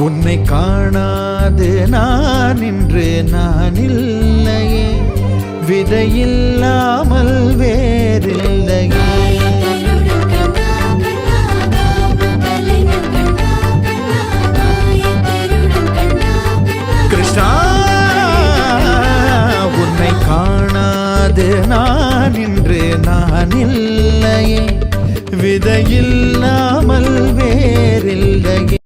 உன்னை காணாது நான் இன்று நான் இல்லையே, விதையில்லாமல் வேறில்லையே. கிருஷ்ணா, உன்னை காணாது நான் இன்று நான் இல்லையே, விதையில்லாமல் வேறில்லையே.